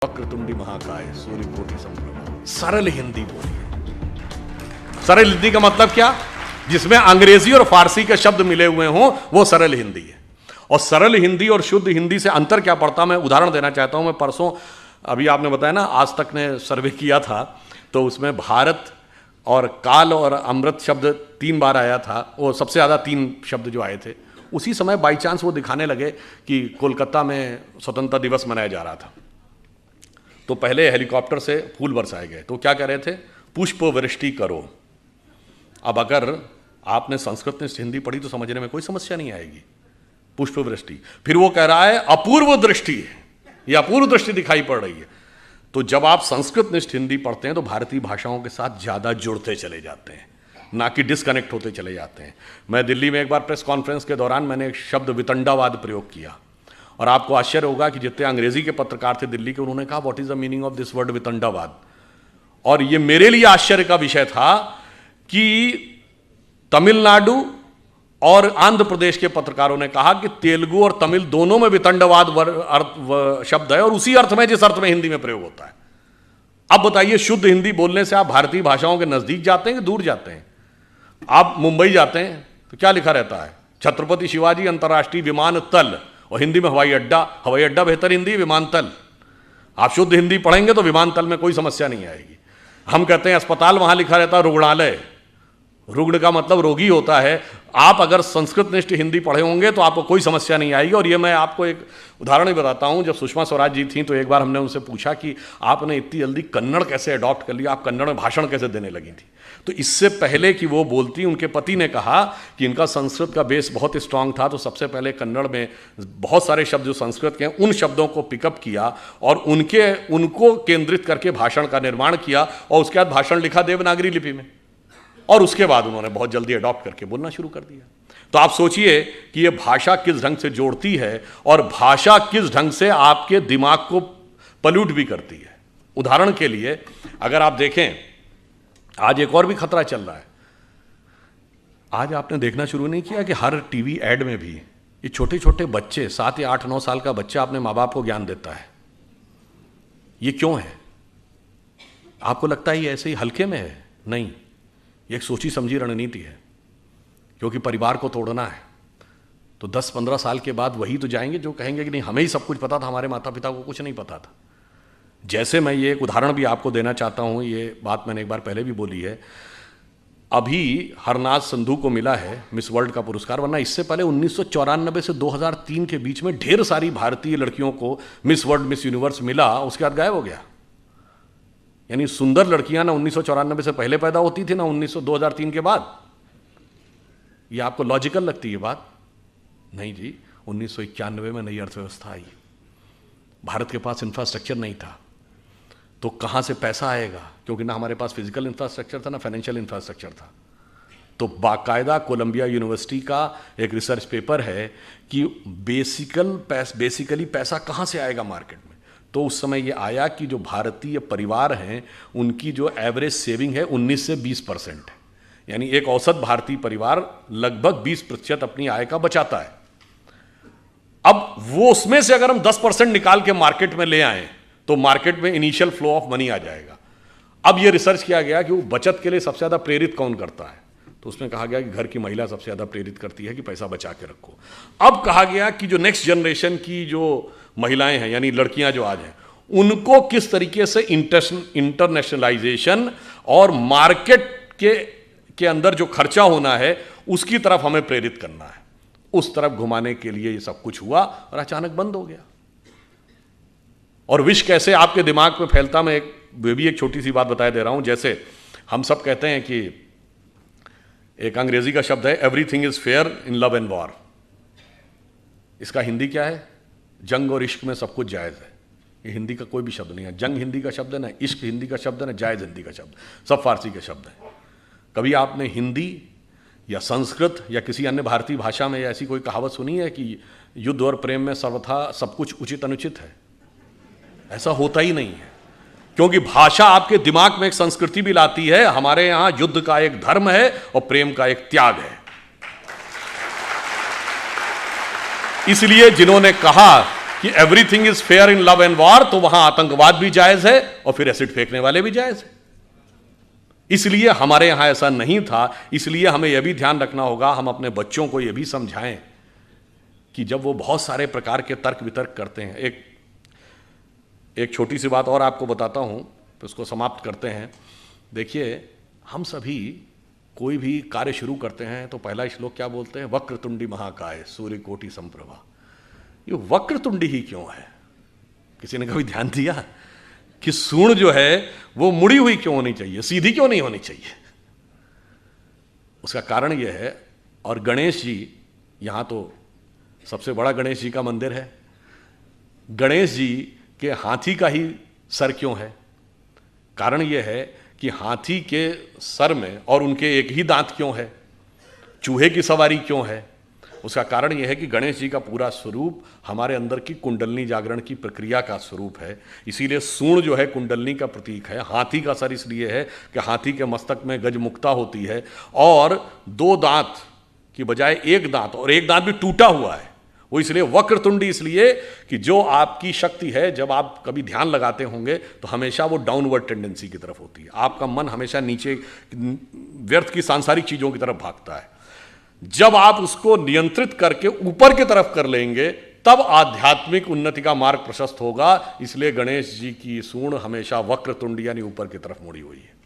वक्रतुंडी महाकाय सूर्यकोटि समप्रभा। सरल हिंदी बोलिए। सरल हिंदी का मतलब क्या? जिसमें अंग्रेजी और फारसी के शब्द मिले हुए हों वो सरल हिंदी है। और सरल हिंदी और शुद्ध हिंदी से अंतर क्या पड़ता, मैं उदाहरण देना चाहता हूं। मैं परसों, अभी आपने बताया ना, आज तक ने सर्वे किया था, तो उसमें भारत और काल और अमृत शब्द 3 बार आया था। वो सबसे ज़्यादा 3 शब्द जो आए थे, उसी समय बाई चांस वो दिखाने लगे कि कोलकाता में स्वतंत्रता दिवस मनाया जा रहा था। तो पहले हेलीकॉप्टर से फूल बरसाए गए, तो क्या कह रहे थे? पुष्प वृष्टि करो। अब अगर आपने संस्कृत में हिंदी पढ़ी तो समझने में कोई समस्या नहीं आएगी। पुष्प वृष्टि, फिर वो कह रहा है अपूर्व दृष्टि, ये अपूर्व दृष्टि दिखाई पड़ रही है। तो जब आप संस्कृत निष्ठ हिंदी पढ़ते हैं तो भारतीय भाषाओं के साथ ज्यादा जुड़ते चले जाते हैं, ना कि डिस्कनेक्ट होते चले जाते हैं। मैं दिल्ली में एक बार प्रेस कॉन्फ्रेंस के दौरान मैंने एक शब्द वितंडावाद प्रयोग किया, और आपको आश्चर्य होगा कि जितने अंग्रेजी के पत्रकार थे दिल्ली के, उन्होंने कहा what is the meaning of this word वितंडावाद। और ये मेरे लिए आश्चर्य का विषय था कि तमिलनाडु और आंध्र प्रदेश के पत्रकारों ने कहा कि तेलुगु और तमिल दोनों में वितंडवाद शब्द है और उसी अर्थ में जिस अर्थ में हिंदी में प्रयोग होता है। अब बताइए, शुद्ध हिंदी बोलने से आप भारतीय भाषाओं के नजदीक जाते हैं कि दूर जाते हैं? आप मुंबई जाते हैं तो क्या लिखा रहता है? छत्रपति शिवाजी अंतर्राष्ट्रीय विमानतल, और हिंदी में हवाई अड्डा। हवाई अड्डा बेहतर हिंदी, विमानतल। आप शुद्ध हिंदी पढ़ेंगे तो विमानतल में कोई समस्या नहीं आएगी। हम कहते हैं अस्पताल, वहां लिखा रहता है रुग्णालय। रुग्ण का मतलब रोगी होता है। आप अगर संस्कृत निष्ठ हिंदी पढ़े होंगे तो आपको कोई समस्या नहीं आएगी। और ये मैं आपको एक उदाहरण ही बताता हूं। जब सुषमा स्वराज जी थी तो एक बार हमने उनसे पूछा कि आपने इतनी जल्दी कन्नड़ कैसे अडॉप्ट कर लिया, आप कन्नड़ में भाषण कैसे देने लगी थी? तो इससे पहले कि वो बोलती, उनके पति ने कहा कि इनका संस्कृत का बेस बहुत स्ट्रांग था, तो सबसे पहले कन्नड़ में बहुत सारे शब्द जो संस्कृत के हैं उन शब्दों को पिकअप किया और उनको केंद्रित करके भाषण का निर्माण किया, और उसके बाद भाषण लिखा देवनागरी लिपि में, और उसके बाद उन्होंने बहुत जल्दी अडॉप्ट करके बोलना शुरू कर दिया। तो आप सोचिए कि ये भाषा किस ढंग से जोड़ती है, और भाषा किस ढंग से आपके दिमाग को पल्यूट भी करती है। उदाहरण के लिए अगर आप देखें, आज एक और भी खतरा चल रहा है। आज आपने देखना शुरू नहीं किया कि हर टीवी एड में भी ये छोटे छोटे बच्चे, 7 या 8, 9 साल का बच्चा अपने माँ बाप को ज्ञान देता है? ये क्यों है? आपको लगता है ये ऐसे ही हल्के में है? नहीं, ये एक सोची समझी रणनीति है, क्योंकि परिवार को तोड़ना है। तो 10-15 साल के बाद वही तो जाएंगे जो कहेंगे कि नहीं, हमें ही सब कुछ पता था, हमारे माता पिता को कुछ नहीं पता था। जैसे मैं ये एक उदाहरण भी आपको देना चाहता हूं, ये बात मैंने एक बार पहले भी बोली है। अभी हरनाज संधू को मिला है मिस वर्ल्ड का पुरस्कार, वरना इससे पहले 1994 से 2003 के बीच में ढेर सारी भारतीय लड़कियों को मिस वर्ल्ड, मिस यूनिवर्स मिला, उसके बाद गायब हो गया। यानी सुंदर लड़कियां ना 1994 से पहले पैदा होती थी, ना 2003 के बाद। ये आपको लॉजिकल लगती है बात? नहीं जी, 1991 में नई अर्थव्यवस्था आई, भारत के पास इंफ्रास्ट्रक्चर नहीं था, तो कहां से पैसा आएगा? क्योंकि ना हमारे पास फिजिकल इंफ्रास्ट्रक्चर था, ना फाइनेंशियल इंफ्रास्ट्रक्चर था। तो बाकायदा कोलंबिया यूनिवर्सिटी का एक रिसर्च पेपर है कि बेसिकली पैसा कहां से आएगा मार्केट में। तो उस समय ये आया कि जो भारतीय परिवार हैं उनकी जो एवरेज सेविंग है 19 से 20% है। यानी एक औसत भारतीय परिवार लगभग 20% अपनी आय का बचाता है। अब वो उसमें से अगर हम 10% निकाल के मार्केट में ले आए तो मार्केट में इनिशियल फ्लो ऑफ मनी आ जाएगा। अब ये रिसर्च किया गया कि वो बचत के लिए सबसे ज्यादा प्रेरित कौन करता है, तो उसमें कहा गया कि घर की महिला सबसे ज्यादा प्रेरित करती है कि पैसा बचा के रखो। अब कहा गया कि जो नेक्स्ट जनरेशन की जो महिलाएं हैं, यानी लड़कियां जो आज हैं, उनको किस तरीके से इंटरनेशनलाइजेशन और मार्केट के अंदर जो खर्चा होना है उसकी तरफ हमें प्रेरित करना है। उस तरफ घुमाने के लिए ये सब कुछ हुआ और अचानक बंद हो गया। और विष कैसे आपके दिमाग में फैलता, मैं एक छोटी सी बात बताए दे रहा हूं। जैसे हम सब कहते हैं कि एक अंग्रेजी का शब्द है everything is fair in love and war. इसका हिंदी क्या है? जंग और इश्क में सब कुछ जायज है। ये हिंदी का कोई भी शब्द नहीं है। जंग हिंदी का शब्द है, ना इश्क हिंदी का शब्द है, ना जायज हिंदी का शब्द, सब फारसी के शब्द है। कभी आपने हिंदी या संस्कृत या किसी अन्य भारतीय भाषा में ऐसी कोई कहावत सुनी है कि युद्ध और प्रेम में सर्वथा सब कुछ उचित अनुचित है? ऐसा होता ही नहीं है, क्योंकि भाषा आपके दिमाग में एक संस्कृति भी लाती है। हमारे यहां युद्ध का एक धर्म है और प्रेम का एक त्याग है। इसलिए जिन्होंने कहा कि everything is fair in love and war, तो वहां आतंकवाद भी जायज है और फिर एसिड फेंकने वाले भी जायज है। इसलिए हमारे यहां ऐसा नहीं था। इसलिए हमें यह भी ध्यान रखना होगा, हम अपने बच्चों को यह भी समझाएं कि जब वो बहुत सारे प्रकार के तर्क वितर्क करते हैं। एक छोटी सी बात और आपको बताता हूं, तो उसको समाप्त करते हैं। देखिए, हम सभी कोई भी कार्य शुरू करते हैं तो पहला श्लोक क्या बोलते हैं? वक्रतुंडी महाकाय सूर्यकोटि समप्रभा। ये वक्रतुंडी ही क्यों है? किसी ने कभी ध्यान दिया कि सूंड जो है वो मुड़ी हुई क्यों होनी चाहिए, सीधी क्यों नहीं होनी चाहिए? उसका कारण यह है, और गणेश जी, यहां तो सबसे बड़ा गणेश जी का मंदिर है, गणेश जी के हाथी का ही सर क्यों है? कारण यह है कि हाथी के सर में और उनके एक ही दांत क्यों है? चूहे की सवारी क्यों है? उसका कारण यह है कि गणेश जी का पूरा स्वरूप हमारे अंदर की कुंडलनी जागरण की प्रक्रिया का स्वरूप है। इसीलिए सूंड जो है कुंडलनी का प्रतीक है। हाथी का सर इसलिए है कि हाथी के मस्तक में गजमुक्ता होती है, और 2 दांत की बजाय 1 दांत, और 1 दांत भी टूटा हुआ है। वो इसलिए वक्रतुंडी इसलिए कि जो आपकी शक्ति है, जब आप कभी ध्यान लगाते होंगे तो हमेशा वो डाउनवर्ड टेंडेंसी की तरफ होती है। आपका मन हमेशा नीचे व्यर्थ की सांसारिक चीजों की तरफ भागता है। जब आप उसको नियंत्रित करके ऊपर की तरफ कर लेंगे, तब आध्यात्मिक उन्नति का मार्ग प्रशस्त होगा। इसलिए गणेश जी की सूंड हमेशा वक्रतुंडी यानी ऊपर की तरफ मुड़ी हुई है।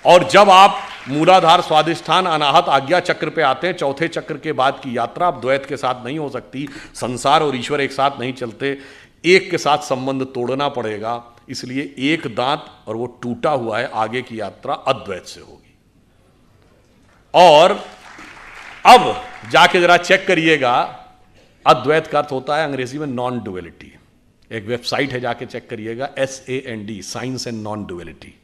और जब आप मूलाधार, स्वाधिष्ठान, अनाहत, आज्ञा चक्र पे आते हैं, चौथे चक्र के बाद की यात्रा अब द्वैत के साथ नहीं हो सकती। संसार और ईश्वर एक साथ नहीं चलते, एक के साथ संबंध तोड़ना पड़ेगा। इसलिए 1 दांत और वो टूटा हुआ है, आगे की यात्रा अद्वैत से होगी। और अब जाके जरा चेक करिएगा, अद्वैत का अर्थ होता है अंग्रेजी में नॉन डुअलिटी। एक वेबसाइट है, जाके चेक करिएगा, SAND, science and non duality.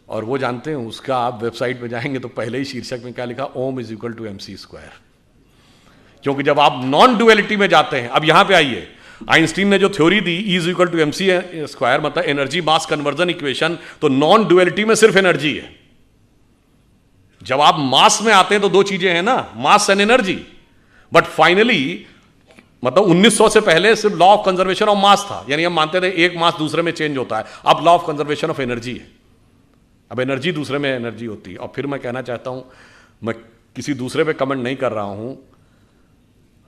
और वो जानते हैं, उसका आप वेबसाइट पे जाएंगे तो पहले ही शीर्षक में क्या लिखा? ओम इज इक्वल टू MC²। क्योंकि जब आप नॉन डुअलिटी में जाते हैं, अब यहां पे आइए, आइंस्टीन ने जो थ्योरी दी E is equal to MC², मतलब एनर्जी मास कन्वर्जन इक्वेशन, तो नॉन डुअलिटी में सिर्फ एनर्जी है। जब आप मास में आते हैं तो 2 चीजें हैं ना, mass and energy. But finally, मतलब 1900 से पहले सिर्फ law of conservation of mass था, यानी हम मानते थे एक मास दूसरे में चेंज होता है। अब law of conservation of energy है, अब एनर्जी दूसरे में एनर्जी होती है। और फिर मैं कहना चाहता हूं, मैं किसी दूसरे पे कमेंट नहीं कर रहा हूं,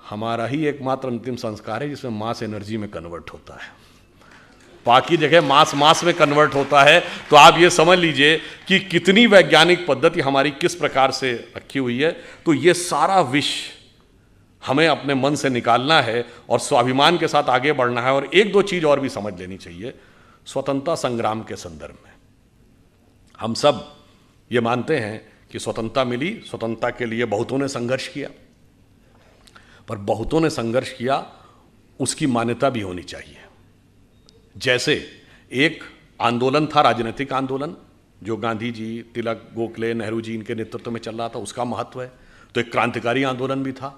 हमारा ही एकमात्र अंतिम संस्कार है जिसमें मास एनर्जी में कन्वर्ट होता है। बाकी जगह मास में कन्वर्ट होता है। तो आप ये समझ लीजिए कि कितनी वैज्ञानिक पद्धति हमारी किस प्रकार से रखी हुई है। तो ये सारा विष हमें अपने मन से निकालना है और स्वाभिमान के साथ आगे बढ़ना है। और 1-2 चीज और भी समझ लेनी चाहिए। स्वतंत्रता संग्राम के संदर्भ में हम सब ये मानते हैं कि स्वतंत्रता मिली, स्वतंत्रता के लिए बहुतों ने संघर्ष किया, पर बहुतों ने संघर्ष किया उसकी मान्यता भी होनी चाहिए। जैसे एक आंदोलन था, राजनीतिक आंदोलन, जो गांधी जी, तिलक, गोखले, नेहरू जी इनके नेतृत्व में चल रहा था, उसका महत्व है। तो एक क्रांतिकारी आंदोलन भी था,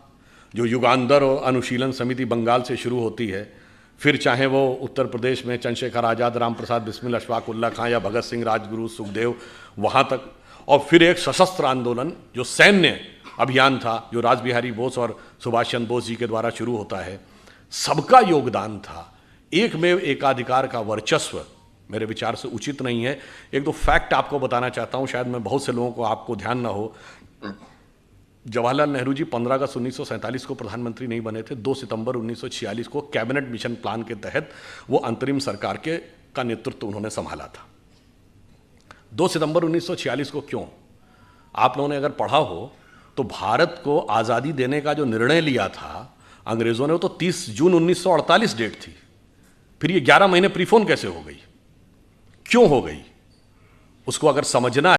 जो युगांधर और अनुशीलन समिति बंगाल से शुरू होती है, फिर चाहे वो उत्तर प्रदेश में चंद्रशेखर आज़ाद, राम प्रसाद बिस्मिल, अशफाक उल्ला खां या भगत सिंह, राजगुरु, सुखदेव, वहाँ तक। और फिर एक सशस्त्र आंदोलन जो सैन्य अभियान था, जो रासबिहारी बोस और सुभाष चंद्र बोस जी के द्वारा शुरू होता है। सबका योगदान था। एक में एकाधिकार का वर्चस्व मेरे विचार से उचित नहीं है। 1-2 फैक्ट आपको बताना चाहता हूँ, शायद मैं बहुत से लोगों को आपको ध्यान ना हो। जवाहरलाल नेहरू जी 15 अगस्त 1947 को प्रधानमंत्री नहीं बने थे। 2 सितंबर 1946 को कैबिनेट मिशन प्लान के तहत वो अंतरिम सरकार का नेतृत्व उन्होंने संभाला था। 2 सितंबर 1946 को क्यों? आप लोगों ने अगर पढ़ा हो तो भारत को आज़ादी देने का जो निर्णय लिया था अंग्रेजों ने, वो तो 30 जून 1948 डेट थी। फिर ये 11 महीने प्रीफोन कैसे हो गई, क्यों हो गई? उसको अगर समझना